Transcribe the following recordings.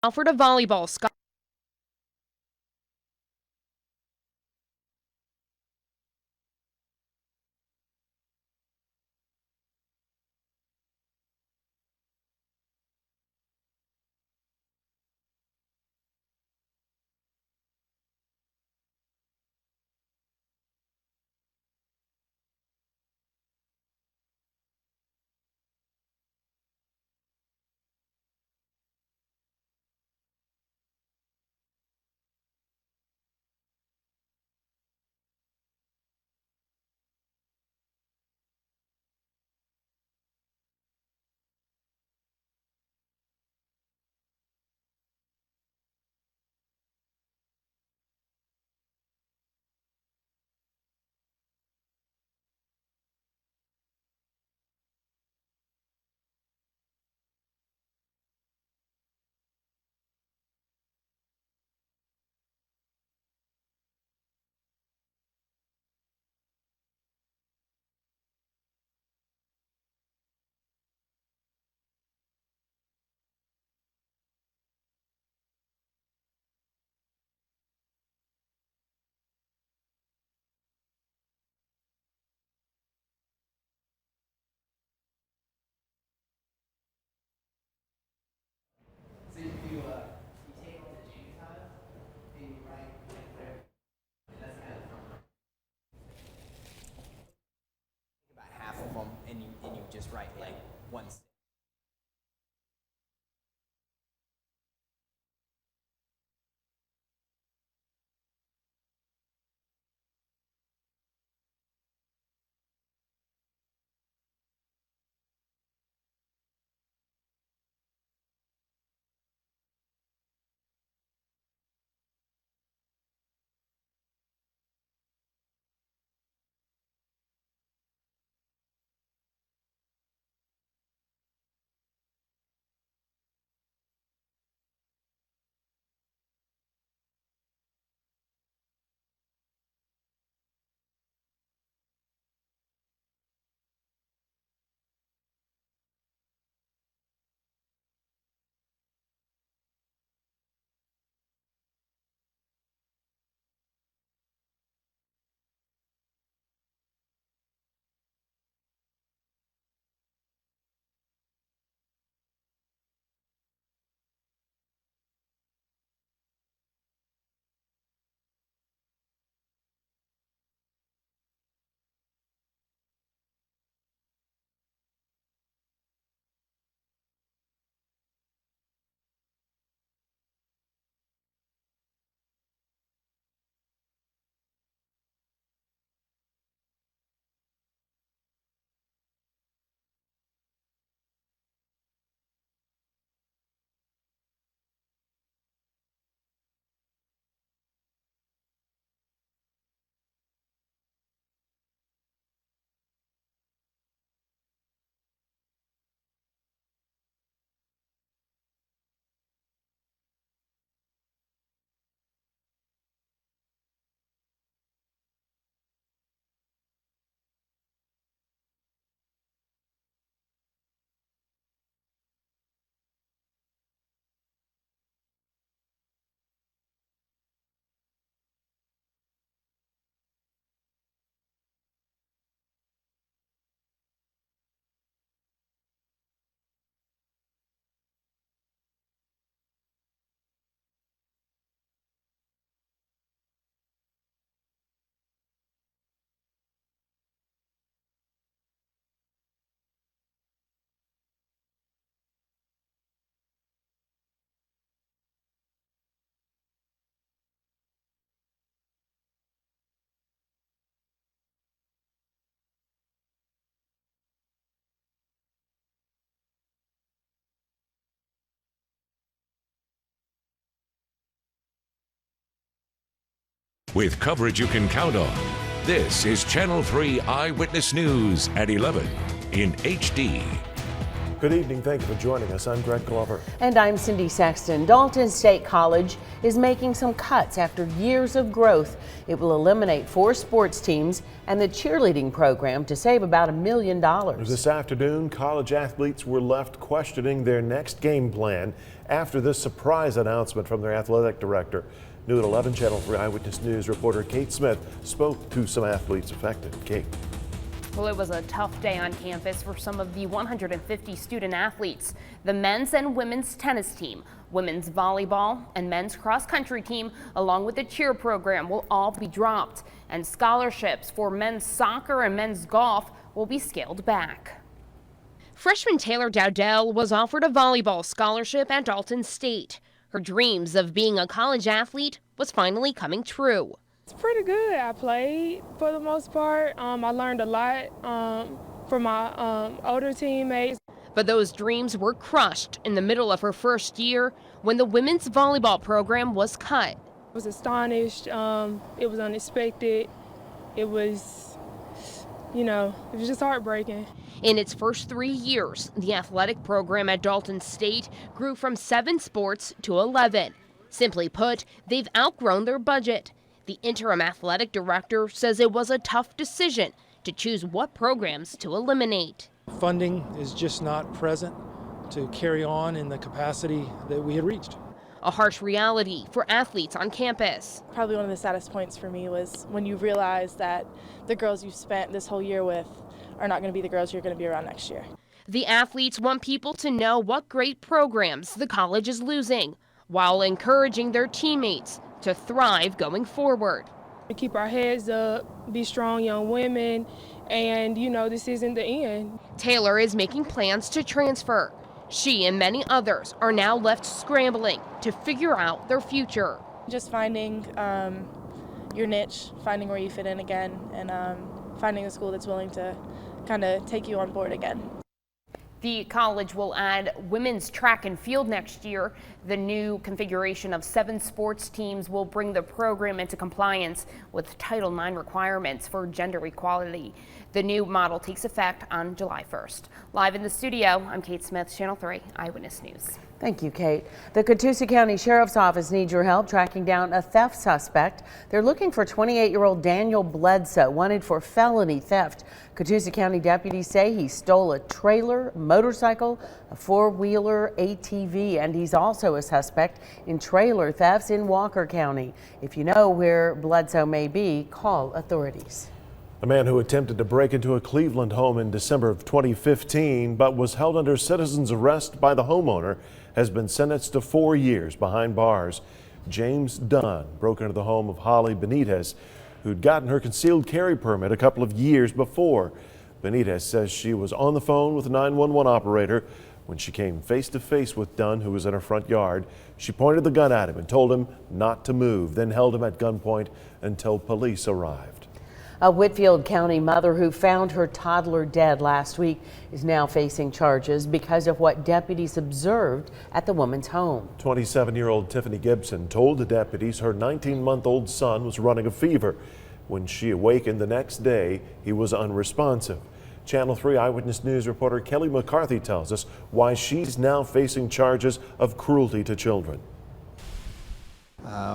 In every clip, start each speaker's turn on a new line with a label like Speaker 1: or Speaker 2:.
Speaker 1: Alfred of volleyball. Scott.
Speaker 2: So if you take all the G time and you write like there, that's kind of fun. About half of them, and you just write like one.
Speaker 3: With coverage you can count on, this is Channel 3 Eyewitness News at 11 in HD.
Speaker 1: Good evening. Thank you for joining us. I'm Greg Glover.
Speaker 4: And I'm Cindy Sexton. Dalton State College is making some cuts after years of growth. It will eliminate 4 sports teams and the cheerleading program to save about $1 million.
Speaker 1: This afternoon, college athletes were left questioning their next game plan after this surprise announcement from their athletic director. New at 11, Channel 3 Eyewitness News reporter Kate Smith spoke to some athletes affected. Kate.
Speaker 5: Well, it was a tough day on campus for some of the 150 student athletes. The men's and women's tennis team, women's volleyball, and men's cross-country team, along with the cheer program, will all be dropped. And scholarships for men's soccer and men's golf will be scaled back. Freshman Taylor Dowdell was offered a volleyball scholarship at Dalton State. Her dreams of being a college athlete was finally coming true.
Speaker 6: It's pretty good. I played for the most part. I learned a lot from my older teammates.
Speaker 5: But those dreams were crushed in the middle of her first year when the women's volleyball program was cut.
Speaker 6: I was astonished. It was unexpected. It was, it was just heartbreaking.
Speaker 5: In its first 3 years, the athletic program at Dalton State grew from 7 sports to 11. Simply put, they've outgrown their budget. The interim athletic director says it was a tough decision to choose what programs to eliminate.
Speaker 7: Funding is just not present to carry on in the capacity that we had reached.
Speaker 5: A harsh reality for athletes on campus.
Speaker 8: Probably one of the saddest points for me was when you realize that the girls you spent this whole year with are not going to be the girls you're going to be around next year.
Speaker 5: The athletes want people to know what great programs the college is losing, while encouraging their teammates to thrive going forward.
Speaker 6: To keep our heads up, be strong young women, and this isn't the end.
Speaker 5: Taylor is making plans to transfer. She and many others are now left scrambling to figure out their future.
Speaker 8: Just finding your niche, finding where you fit in again, and finding a school that's willing to kind of take you on board again.
Speaker 5: The college will add women's track and field next year. The new configuration of 7 sports teams will bring the program into compliance with Title IX requirements for gender equality. The new model takes effect on July 1st. Live in the studio, I'm Kate Smith, Channel 3 Eyewitness News.
Speaker 4: Thank you, Kate. The Catoosa County Sheriff's Office needs your help tracking down a theft suspect. They're looking for 28-year-old Daniel Bledsoe, wanted for felony theft. Catoosa County deputies say he stole a trailer, motorcycle, a 4-wheeler, ATV, and he's also a suspect in trailer thefts in Walker County. If you know where Bledsoe may be, call authorities.
Speaker 1: A man who attempted to break into a Cleveland home in December of 2015 but was held under citizen's arrest by the homeowner has been sentenced to 4 years behind bars. James Dunn broke into the home of Holly Benitez, who'd gotten her concealed carry permit a couple of years before. Benitez says she was on the phone with a 911 operator when she came face to face with Dunn, who was in her front yard. She pointed the gun at him and told him not to move, then held him at gunpoint until police arrived.
Speaker 4: A Whitfield County mother who found her toddler dead last week is now facing charges because of what deputies observed at the woman's home.
Speaker 1: 27-year-old Tiffany Gibson told the deputies her 19-month-old son was running a fever. When she awakened the next day, he was unresponsive. Channel 3 Eyewitness News reporter Kelly McCarthy tells us why she's now facing charges of cruelty to children.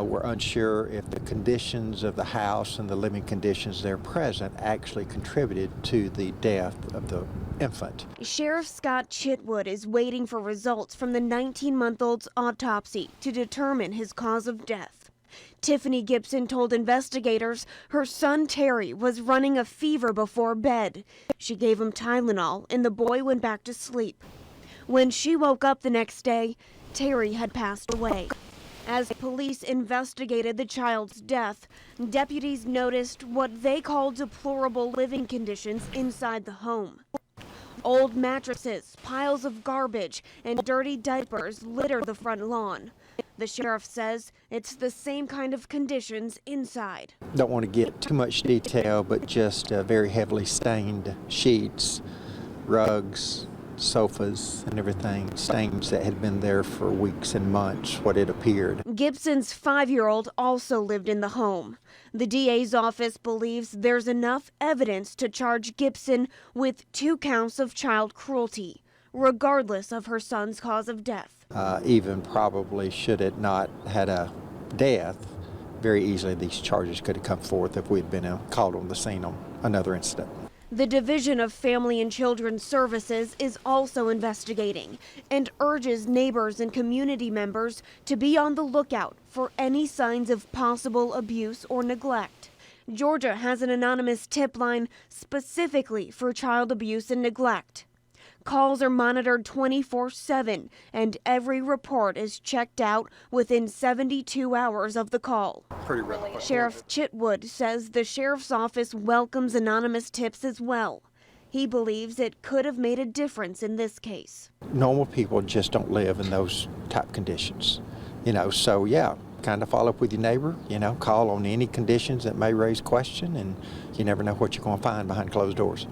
Speaker 9: We're unsure if the conditions of the house and the living conditions there present actually contributed to the death of the infant.
Speaker 10: Sheriff Scott Chitwood is waiting for results from the 19-month-old's autopsy to determine his cause of death. Tiffany Gibson told investigators her son Terry was running a fever before bed. She gave him Tylenol and the boy went back to sleep. When she woke up the next day, Terry had passed away. As police investigated the child's death, deputies noticed what they call deplorable living conditions inside the home. Old mattresses, piles of garbage, and dirty diapers litter the front lawn. The sheriff says it's the same kind of conditions inside.
Speaker 9: Don't want to get too much detail, but just very heavily stained sheets, rugs, sofas and everything, stains that had been there for weeks and months, what it appeared.
Speaker 10: Gibson's 5-year-old also lived in the home. The DA's office believes there's enough evidence to charge Gibson with 2 counts of child cruelty. regardless of her son's cause of death.
Speaker 9: Even probably should it not had a death, very easily these charges could have come forth if we'd been called on the scene on another incident.
Speaker 10: The Division of Family and Children's Services is also investigating and urges neighbors and community members to be on the lookout for any signs of possible abuse or neglect. Georgia has an anonymous tip line specifically for child abuse and neglect. Calls are monitored 24/7, and every report is checked out within 72 hours of the call. Sheriff Chitwood says the sheriff's office welcomes anonymous tips as well. He believes it could have made a difference in this case.
Speaker 9: Normal people just don't live in those type conditions, so yeah, kind of follow up with your neighbor, call on any conditions that may raise question, and you never know what you're going to find behind closed doors.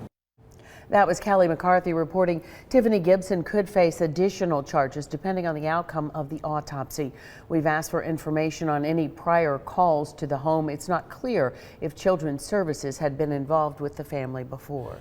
Speaker 4: That was Kelly McCarthy reporting. Tiffany Gibson could face additional charges depending on the outcome of the autopsy. We've asked for information on any prior calls to the home. It's not clear if Children's Services had been involved with the family before.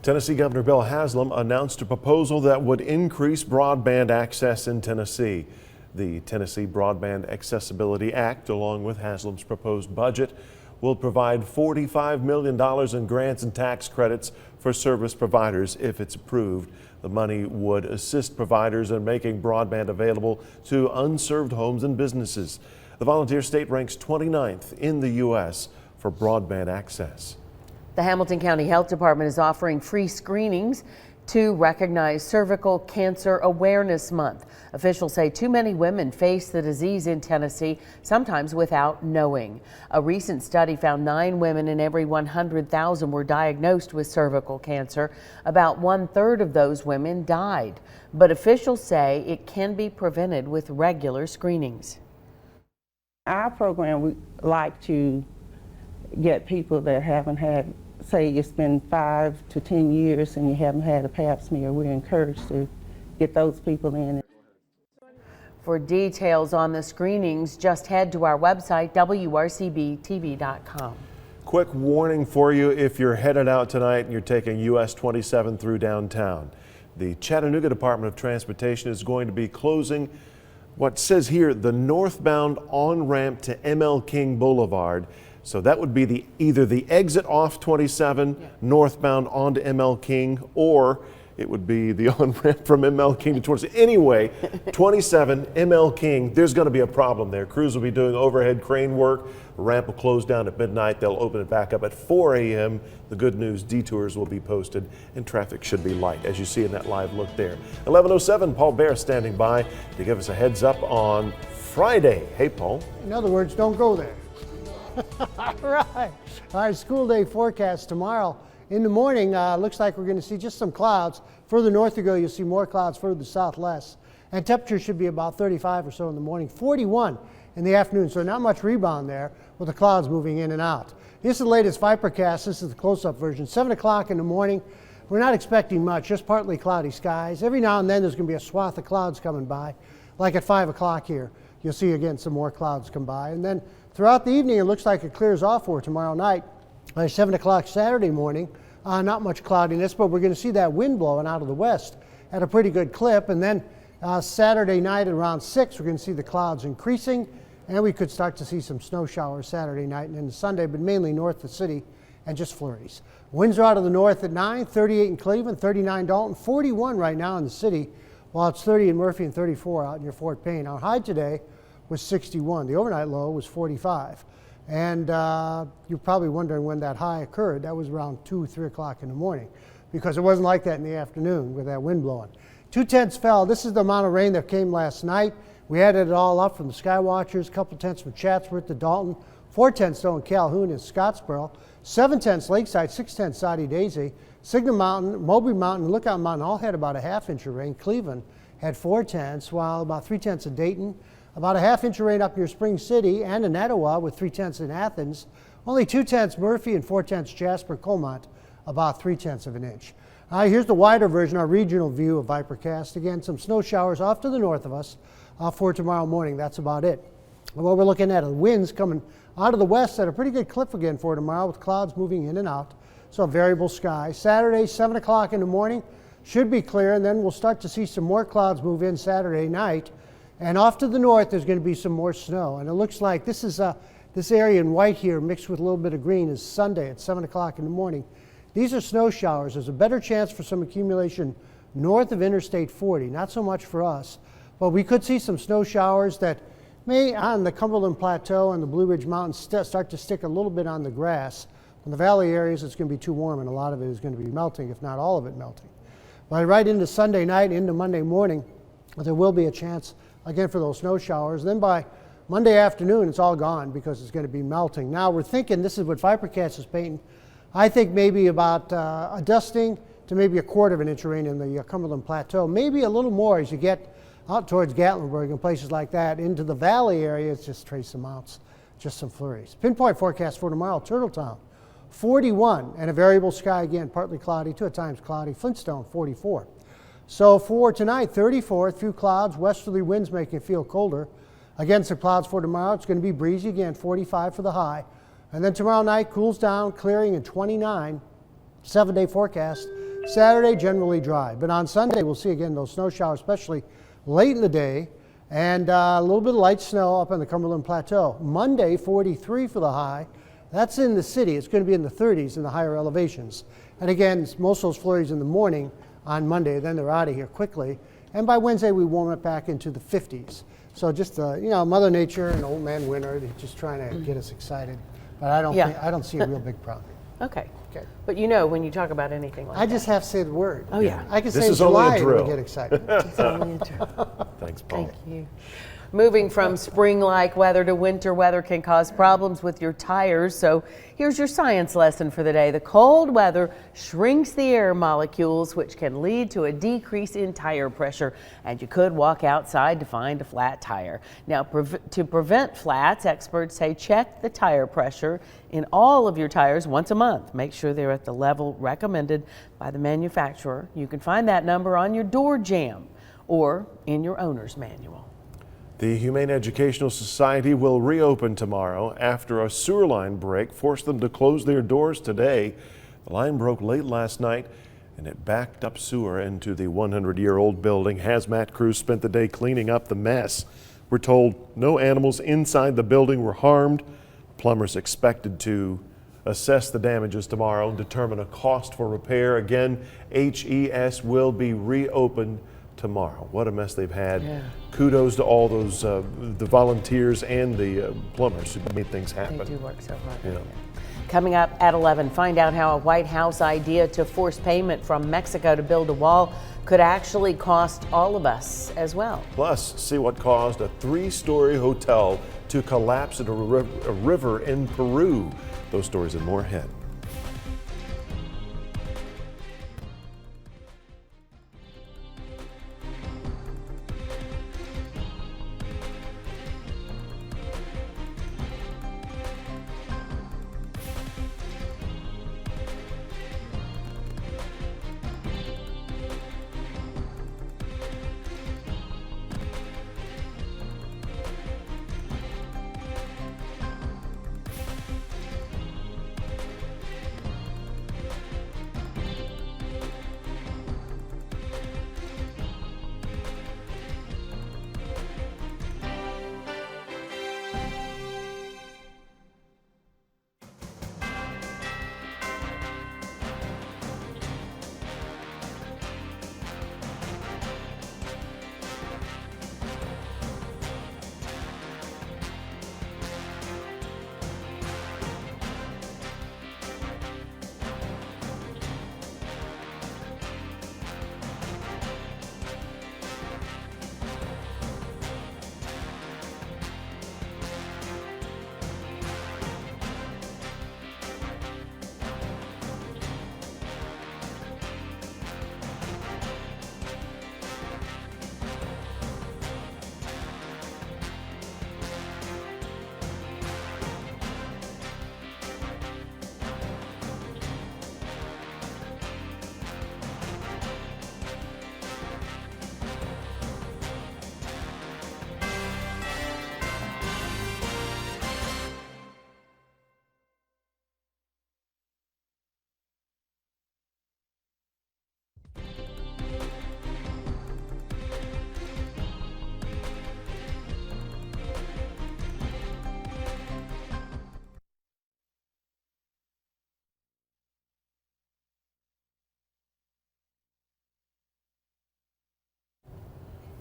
Speaker 1: Tennessee Governor Bill Haslam announced a proposal that would increase broadband access in Tennessee. The Tennessee Broadband Accessibility Act, along with Haslam's proposed budget, will provide $45 million in grants and tax credits for service providers if it's approved. The money would assist providers in making broadband available to unserved homes and businesses. The volunteer state ranks 29th in the U.S. for broadband access.
Speaker 4: The Hamilton County Health Department is offering free screenings to recognize Cervical Cancer Awareness Month. Officials say too many women face the disease in Tennessee, sometimes without knowing. A recent study found 9 women in every 100,000 were diagnosed with cervical cancer. About 1/3 of those women died. But officials say it can be prevented with regular screenings.
Speaker 11: Our program, we like to get people that haven't had, say it's been 5 to 10 years and you haven't had a pap smear, we're encouraged to get those people in.
Speaker 4: For details on the screenings, just head to our website, wrcbtv.com.
Speaker 1: Quick warning for you if you're headed out tonight and you're taking US 27 through downtown. The Chattanooga Department of Transportation is going to be closing what says here the northbound on-ramp to ML King Boulevard. So that would be either the exit off 27 northbound onto ML King, or it would be the on-ramp from ML King to 27. Anyway, 27 ML King, there's going to be a problem there. Crews will be doing overhead crane work. The ramp will close down at midnight. They'll open it back up at 4 a.m. The good news, detours will be posted and traffic should be light, as you see in that live look there. 11:07, Paul Bear standing by to give us a heads up on Friday. Hey, Paul.
Speaker 12: In other words, don't go there. All right. All right, school day forecast tomorrow. In the morning, looks like we're going to see just some clouds. Further north you go, you'll see more clouds, further south less. And temperature should be about 35 or so in the morning, 41 in the afternoon. So not much rebound there with the clouds moving in and out. This is the latest Vipercast. This is the close-up version. 7 o'clock in the morning. We're not expecting much, just partly cloudy skies. Every now and then there's going to be a swath of clouds coming by. Like at 5 o'clock here, you'll see again some more clouds come by. And then throughout the evening, it looks like it clears off for tomorrow night. By 7 o'clock Saturday morning, not much cloudiness, but we're going to see that wind blowing out of the west at a pretty good clip. And then Saturday night at around 6, we're going to see the clouds increasing, and we could start to see some snow showers Saturday night and into Sunday, but mainly north of the city and just flurries. Winds are out of the north at 9, 38 in Cleveland, 39 Dalton, 41 right now in the city, while it's 30 in Murphy and 34 out near Fort Payne. Our high today was 61. The overnight low was 45. And you're probably wondering when that high occurred. That was around 2, 3 o'clock in the morning, because it wasn't like that in the afternoon with that wind blowing. 2/10 fell. This is the amount of rain that came last night. We added it all up from the Sky Watchers, a couple tenths from Chatsworth to Dalton, 4/10 though in Calhoun and Scottsboro, 7/10 Lakeside, 6/10 Soddy Daisy, Signal Mountain, Moby Mountain, Lookout Mountain all had about a ½ inch of rain. Cleveland had 4/10, while about 3/10 of Dayton, about a ½ inch of rain up near Spring City and in Etowah with 3/10 in Athens. Only 2/10 Murphy and 4/10 Jasper, Colmont, about 3/10 of an inch. Here's the wider version, our regional view of Vipercast. Again, some snow showers off to the north of us for tomorrow morning. That's about it. And what we're looking at are winds coming out of the west at a pretty good clip again for tomorrow, with clouds moving in and out. So variable sky. Saturday, 7 o'clock in the morning, should be clear, and then we'll start to see some more clouds move in Saturday night. And off to the north, there's going to be some more snow. And it looks like this is this area in white here mixed with a little bit of green is Sunday at 7 o'clock in the morning. These are snow showers. There's a better chance for some accumulation north of Interstate 40, not so much for us. But we could see some snow showers that may, on the Cumberland Plateau and the Blue Ridge Mountains, start to stick a little bit on the grass. In the valley areas, it's going to be too warm, and a lot of it is going to be melting, if not all of it melting. But right into Sunday night, into Monday morning, there will be a chance, again, for those snow showers. Then by Monday afternoon, it's all gone because it's going to be melting. Now, we're thinking, this is what Vipercast is painting, I think maybe about a dusting to maybe a quarter of an inch of rain in the Cumberland Plateau, maybe a little more as you get out towards Gatlinburg and places like that. Into the valley area, it's just trace amounts, just some flurries. Pinpoint forecast for tomorrow, Turtletown, 41, and a variable sky again, partly cloudy to at times cloudy. Flintstone, 44. So for tonight, 34, a few clouds, westerly winds making it feel colder. Again, some clouds for tomorrow. It's going to be breezy again, 45 for the high. And then tomorrow night, cools down, clearing at 29, 7-day forecast. Saturday, generally dry. But on Sunday, we'll see again those snow showers, especially late in the day, and a little bit of light snow up on the Cumberland Plateau. Monday, 43 for the high. That's in the city. It's going to be in the 30s in the higher elevations. And again, most of those flurries in the morning on Monday, then they're out of here quickly. And by Wednesday, we warm it back into the 50s. So just, Mother Nature and Old Man Winter, they're just trying to get us excited. But I don't see a real big problem.
Speaker 4: Okay.
Speaker 12: Okay.
Speaker 4: But when you talk about anything like that.
Speaker 12: I just have to say the word.
Speaker 4: Oh, yeah.
Speaker 12: I can
Speaker 1: This
Speaker 12: say
Speaker 1: is only a
Speaker 12: July and
Speaker 1: drill.
Speaker 12: we get excited.
Speaker 4: It's only a drill.
Speaker 1: Thanks, Paul.
Speaker 4: Thank you. Moving from spring-like weather to winter weather can cause problems with your tires. So here's your science lesson for the day. The cold weather shrinks the air molecules, which can lead to a decrease in tire pressure. And you could walk outside to find a flat tire. Now, to prevent flats, experts say check the tire pressure in all of your tires once a month. Make sure they're at the level recommended by the manufacturer. You can find that number on your door jamb or in your owner's manual.
Speaker 1: The Humane Educational Society will reopen tomorrow after a sewer line break forced them to close their doors today. The line broke late last night and it backed up sewer into the 100-year-old building. Hazmat crews spent the day cleaning up the mess. We're told no animals inside the building were harmed. Plumbers expected to assess the damages tomorrow and determine a cost for repair. Again, HES will be reopened tomorrow. What a mess they've had.
Speaker 4: Yeah.
Speaker 1: Kudos to all those the volunteers and the plumbers who made things happen.
Speaker 4: They do work so hard.
Speaker 1: Yeah.
Speaker 4: Coming up at 11, find out how a White House idea to force payment from Mexico to build a wall could actually cost all of us as well.
Speaker 1: Plus, see what caused a 3-story hotel to collapse into a river in Peru. Those stories and more ahead.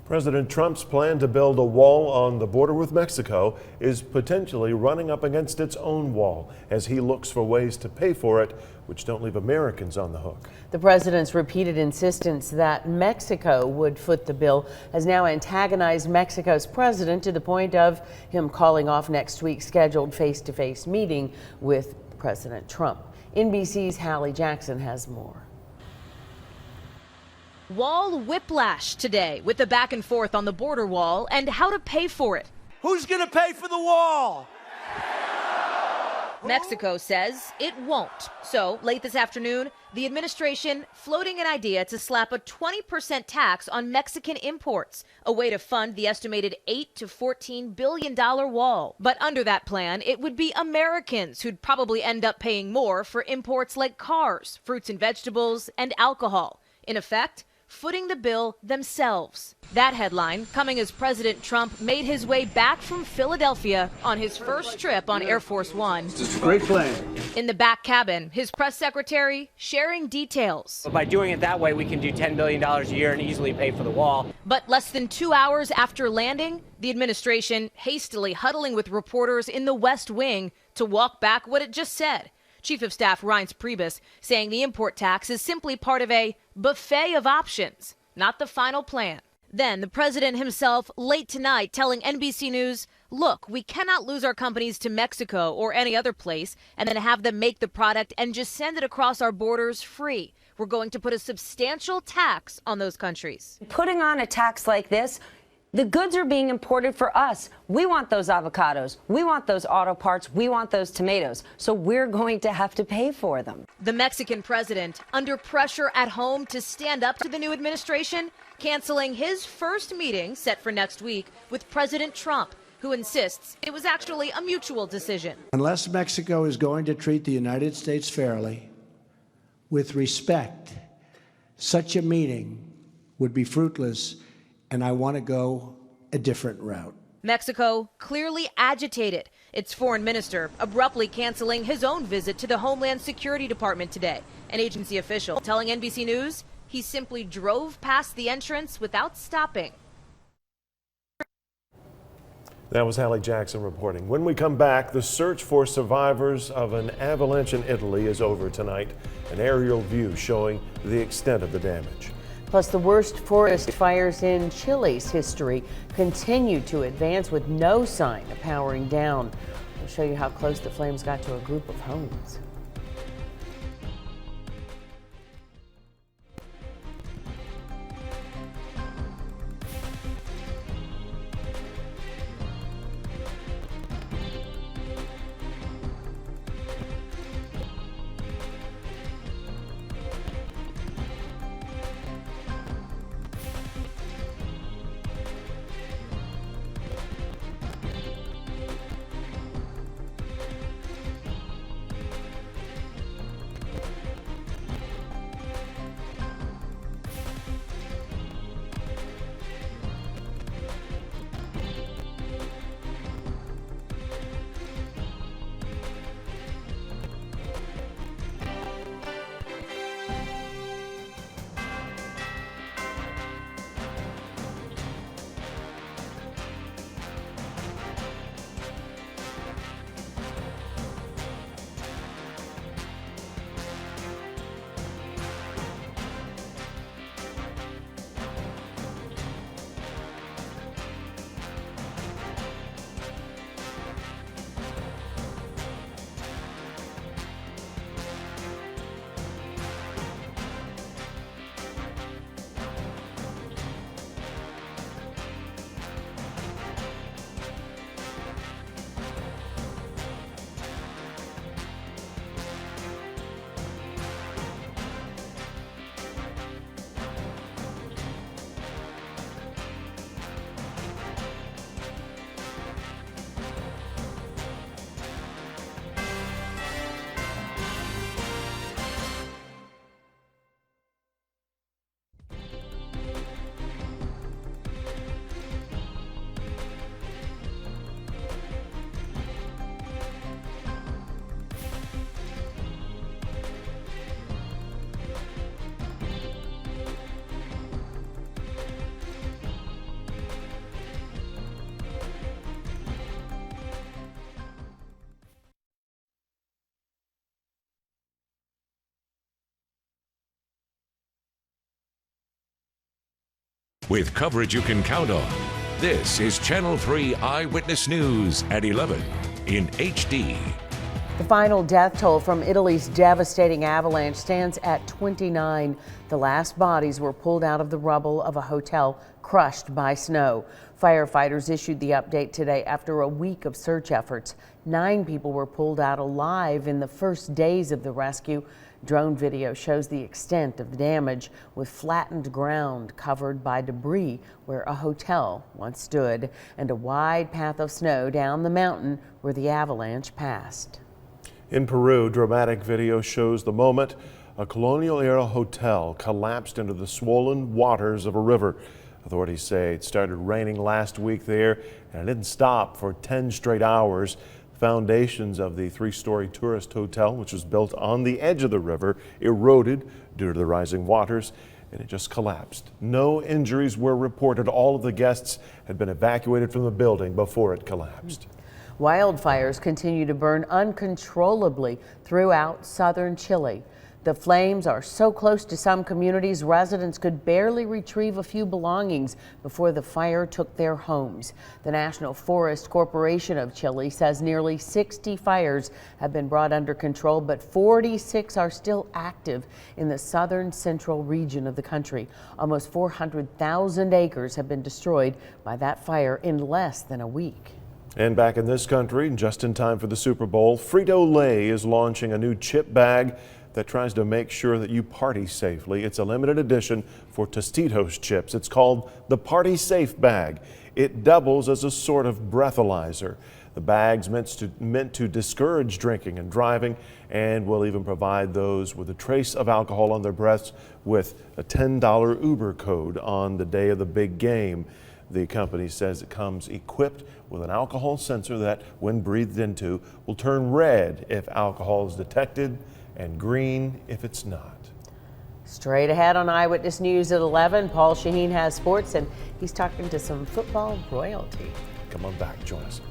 Speaker 1: President Trump's plan to build a wall on the border with Mexico is potentially running up against its own wall as he looks for ways to pay for it, which don't leave Americans on the hook.
Speaker 4: The president's repeated insistence that Mexico would foot the bill has now antagonized Mexico's president to the point of him calling off next week's scheduled face-to-face meeting with President Trump. NBC's Hallie Jackson has more.
Speaker 13: Wall whiplash today with the back and forth on the border wall and how to pay for it.
Speaker 14: Who's going to pay for the wall?
Speaker 13: Mexico says it won't. So late this afternoon, the administration floating an idea to slap a 20% tax on Mexican imports, a way to fund the estimated $8 to $14 billion wall. But under that plan, it would be Americans who'd probably end up paying more for imports like cars, fruits and vegetables, and alcohol. In effect, footing the bill themselves. That headline coming as President Trump made his way back from Philadelphia on his first trip on Air Force One.
Speaker 14: It's a great plan.
Speaker 13: In the back cabin, his press secretary sharing details.
Speaker 15: By doing it that way, we can do $10 billion a year and easily pay for the wall.
Speaker 13: But less than 2 hours after landing, the administration hastily huddling with reporters in the West Wing to walk back what it just said. Chief of Staff Reince Priebus saying the import tax is simply part of a buffet of options, not the final plan. Then the president himself late tonight telling NBC News, look, we cannot lose our companies to Mexico or any other place and then have them make the product and just send it across our borders free. We're going to put a substantial tax on those countries.
Speaker 16: Putting on a tax like this, the goods are being imported for us. We want those avocados. We want those auto parts. We want those tomatoes. So we're going to have to pay for them.
Speaker 13: The Mexican president under pressure at home to stand up to the new administration, canceling his first meeting set for next week with President Trump, who insists it was actually a mutual decision.
Speaker 14: Unless Mexico is going to treat the United States fairly, with respect, such a meeting would be fruitless, and I want to go a different route.
Speaker 13: Mexico clearly agitated. Its foreign minister abruptly canceling his own visit to the Homeland Security Department today. An agency official telling NBC News he simply drove past the entrance without stopping.
Speaker 1: That was Hallie Jackson reporting. When we come back, the search for survivors of an avalanche in Italy is over tonight. An aerial view showing the extent of the damage.
Speaker 4: Plus, the worst forest fires in Chile's history continue to advance with no sign of powering down. We'll show you how close the flames got to a group of homes.
Speaker 3: with coverage you can count on. This is Channel 3 Eyewitness News at 11 in HD.
Speaker 4: The final death toll from Italy's devastating avalanche stands at 29. The last bodies were pulled out of the rubble of a hotel crushed by snow. Firefighters issued the update today after a week of search efforts. 9 people were pulled out alive in the first days of the rescue. Drone video shows the extent of the damage, with flattened ground covered by debris where a hotel once stood, and a wide path of snow down the mountain where the avalanche passed.
Speaker 1: In Peru, dramatic video shows the moment a colonial-era hotel collapsed into the swollen waters of a river. Authorities say it started raining last week there, and it didn't stop for 10 straight hours. Foundations of the 3-story tourist hotel, which was built on the edge of the river, eroded due to the rising waters, and it just collapsed. No injuries were reported. All of the guests had been evacuated from the building before it collapsed.
Speaker 4: Wildfires continue to burn uncontrollably throughout southern Chile. The flames are so close to some communities, residents could barely retrieve a few belongings before the fire took their homes. The National Forest Corporation of Chile says nearly 60 fires have been brought under control, but 46 are still active in the southern central region of the country. Almost 400,000 acres have been destroyed by that fire in less than a week.
Speaker 1: And back in this country, just in time for the Super Bowl, Frito-Lay is launching a new chip bag that tries to make sure that you party safely. It's a limited edition for Tostitos chips. It's called the Party Safe Bag. It doubles as a sort of breathalyzer. The bag's meant to discourage drinking and driving, and will even provide those with a trace of alcohol on their breaths with a $10 Uber code on the day of the big game. The company says it comes equipped with an alcohol sensor that, when breathed into, will turn red if alcohol is detected and green if it's not.
Speaker 4: Straight ahead on Eyewitness News at 11, Paul Shaheen has sports, and he's talking to some football royalty.
Speaker 1: Come on back, join us.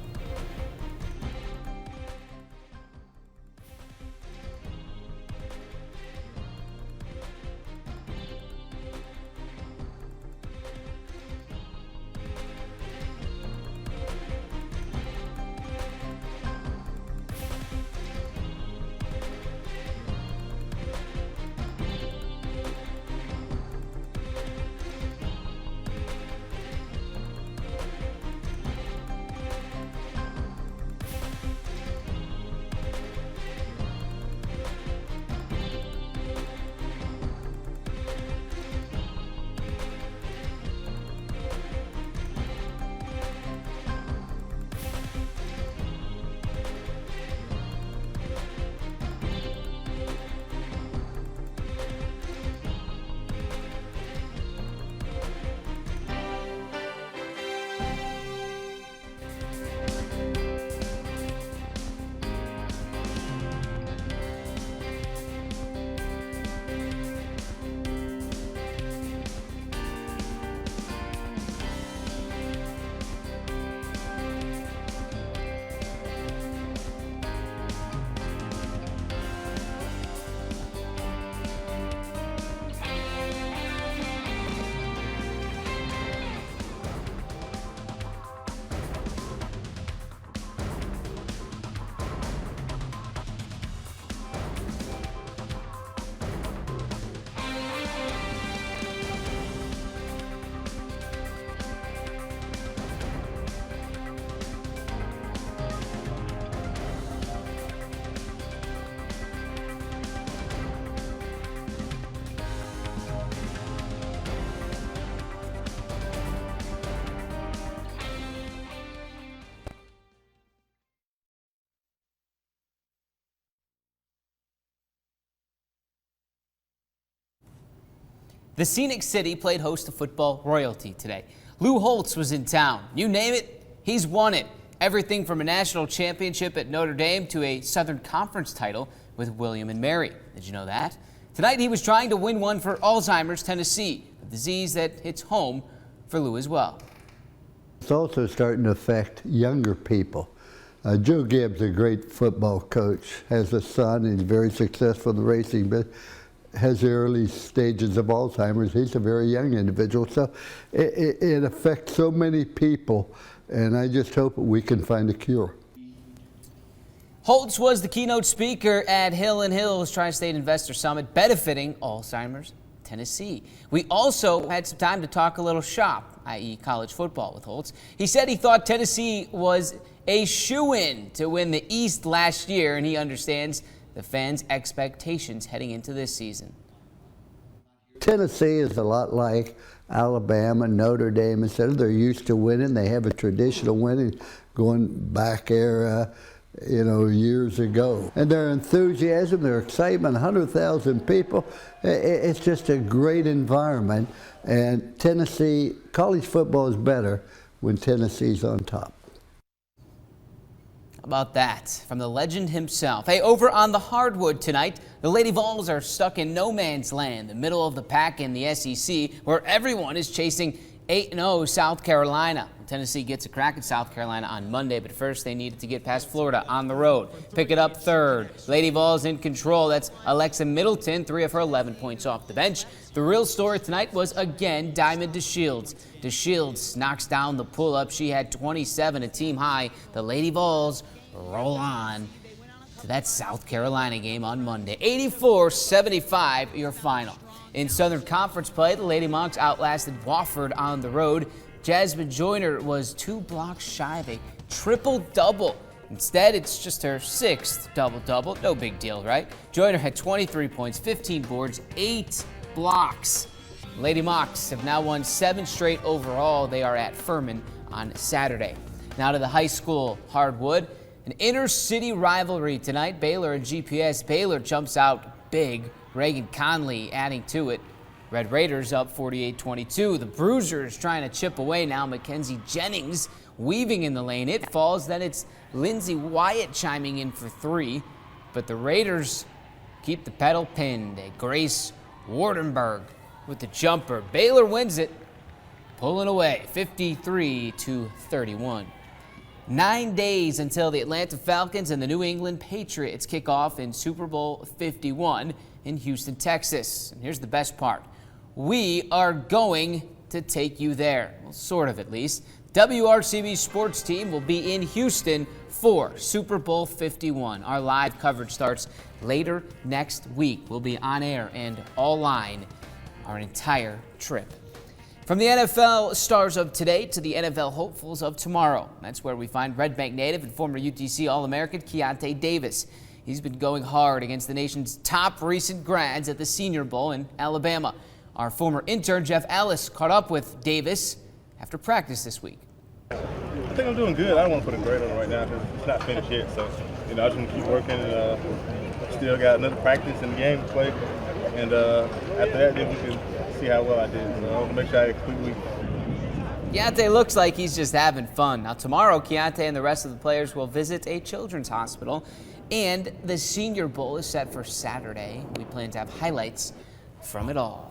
Speaker 2: The Scenic City played host to football royalty today. Lou Holtz was in town. You name it, he's won it. Everything from a national championship at Notre Dame to a Southern Conference title with William and Mary. Did you know that? Tonight he was trying to win one for Alzheimer's Tennessee, a disease that hits home for Lou as well.
Speaker 17: It's also starting to affect younger people. Joe Gibbs, a great football coach, has a son. He's very successful in the racing, but has the early stages of Alzheimer's. He's a very young individual, so it affects so many people, and I just hope we can find a cure.
Speaker 2: Holtz was the keynote speaker at Hill & Hill's Tri-State Investor Summit benefiting Alzheimer's Tennessee. We also had some time to talk a little shop, i.e. college football, with Holtz. He said he thought Tennessee was a shoo-in to win the East last year, and he understands the fans' expectations heading into this season.
Speaker 17: Tennessee is a lot like Alabama, Notre Dame, etc. They're used to winning. They have a traditional winning going back era, years ago. And their enthusiasm, their excitement, 100,000 people, it's just a great environment. And Tennessee, college football is better when Tennessee's on top.
Speaker 2: About that from the legend himself. Hey, over on the hardwood tonight, the Lady Vols are stuck in no man's land, the middle of the pack in the SEC, where everyone is chasing 8-0 South Carolina. Tennessee gets a crack at South Carolina on Monday, but first they needed to get past Florida on the road. Pick it up third. Lady Vols in control. That's Alexa Middleton, 3 of her 11 points off the bench. The real story tonight was again Diamond DeShields. DeShields knocks down the pull-up. She had 27, a team high. The Lady Vols roll on to that South Carolina game on Monday. 84-75, your final. In Southern Conference play, the Lady Monks outlasted Wofford on the road. Jasmine Joyner was 2 blocks shy of a triple-double. Instead, it's just her 6th double-double. No big deal, right? Joyner had 23 points, 15 boards, 8 blocks. Lady Monks have now won 7 straight overall. They are at Furman on Saturday. Now to the high school hardwood. An inner-city rivalry tonight. Baylor and GPS. Baylor jumps out big. Reagan Conley adding to it. Red Raiders up 48-22. The Bruisers trying to chip away now. Mackenzie Jennings weaving in the lane. It falls. Then it's Lindsay Wyatt chiming in for 3. But the Raiders keep the pedal pinned. Grace Wardenberg with the jumper. Baylor wins it, pulling away 53-31. 9 days until the Atlanta Falcons and the New England Patriots kick off in Super Bowl 51 in Houston, Texas. And here's the best part. We are going to take you there. Well, sort of at least. WRCB's sports team will be in Houston for Super Bowl 51. Our live coverage starts later next week. We'll be on air and all line our entire trip. From the NFL stars of today to the NFL hopefuls of tomorrow. That's where we find Red Bank native and former UTC All-American Keontae Davis. He's been going hard against the nation's top recent grads at the Senior Bowl in Alabama. Our former intern, Jeff Ellis, caught up with Davis after practice this week.
Speaker 18: I think I'm doing good. I don't want to put a grade on it right now because it's not finished yet. So, I just want to keep working. And, still got another practice and game to play. And after that, then we can see how well I did. So I want to make sure I have a quick week.
Speaker 2: Keontae looks like he's just having fun. Now tomorrow, Keontae and the rest of the players will visit a children's hospital. And the Senior Bowl is set for Saturday. We plan to have highlights from it all.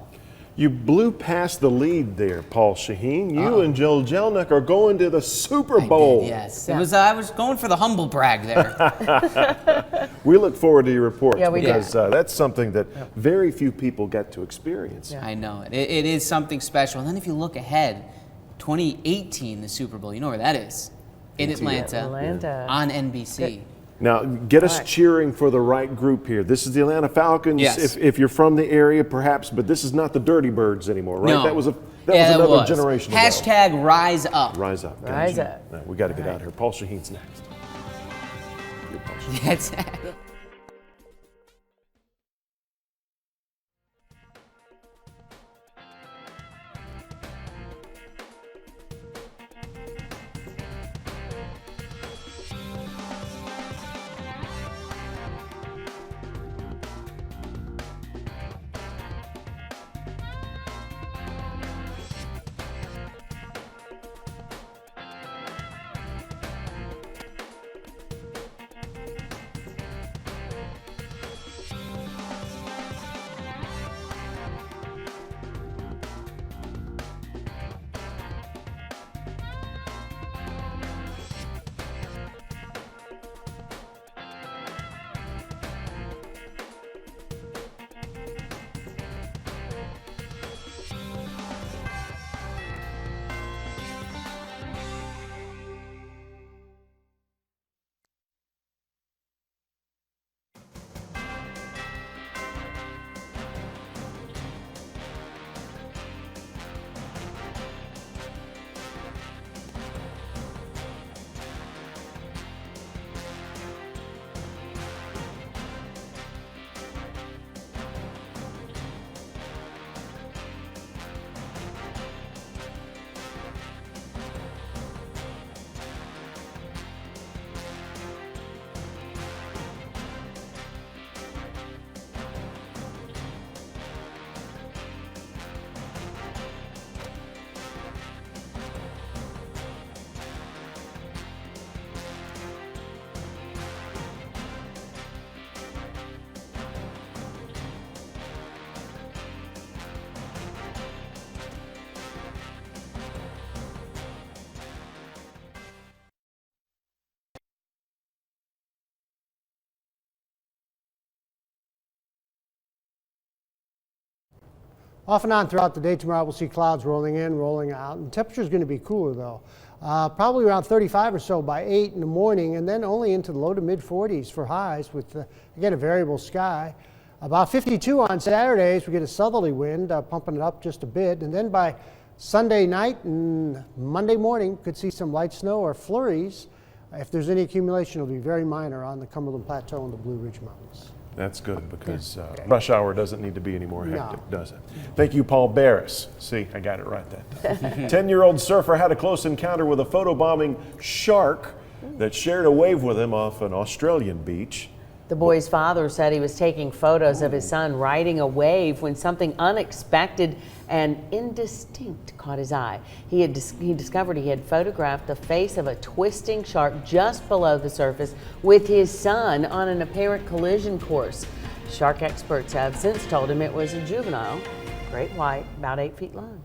Speaker 1: You blew past the lead there, Paul Shaheen. You and Jill Jelnick are going to the Super Bowl.
Speaker 2: Yes, I was going for the humble brag there.
Speaker 1: We look forward to your reports
Speaker 4: because
Speaker 1: that's something that very few people get to experience.
Speaker 2: I know it. It is something special. And then if you look ahead, 2018, the Super Bowl, you know where that is? In Atlanta. On NBC.
Speaker 1: Now, get us cheering for the right group here. This is the Atlanta Falcons, if you're from the area, perhaps, but this is not the Dirty Birds anymore, right?
Speaker 2: No.
Speaker 1: That was another generation ago.
Speaker 2: Hashtag Rise Up.
Speaker 1: Rise Up.
Speaker 4: Rise Up.
Speaker 1: Right, we got to get out here. Paul Shaheen's next. You're Paul Shaheen.
Speaker 2: That's
Speaker 12: Off and on throughout the day tomorrow, we'll see clouds rolling in, rolling out, and temperature is going to be cooler though. Probably around 35 or so by 8 in the morning, and then only into the low to mid 40s for highs with, again, a variable sky. About 52 on Saturdays, we get a southerly wind, pumping it up just a bit, and then by Sunday night and Monday morning, could see some light snow or flurries. If there's any accumulation, it'll be very minor on the Cumberland Plateau and the Blue Ridge Mountains.
Speaker 1: That's good because rush hour doesn't need to be any more hectic, does it? Thank you, Paul Barris. See, I got it right that time. 10-year-old surfer had a close encounter with a photobombing shark that shared a wave with him off an Australian beach.
Speaker 4: The boy's father said he was taking photos of his son riding a wave when something unexpected and indistinct caught his eye. He discovered he had photographed the face of a twisting shark just below the surface with his son on an apparent collision course. Shark experts have since told him it was a juvenile, great white, about 8 feet long.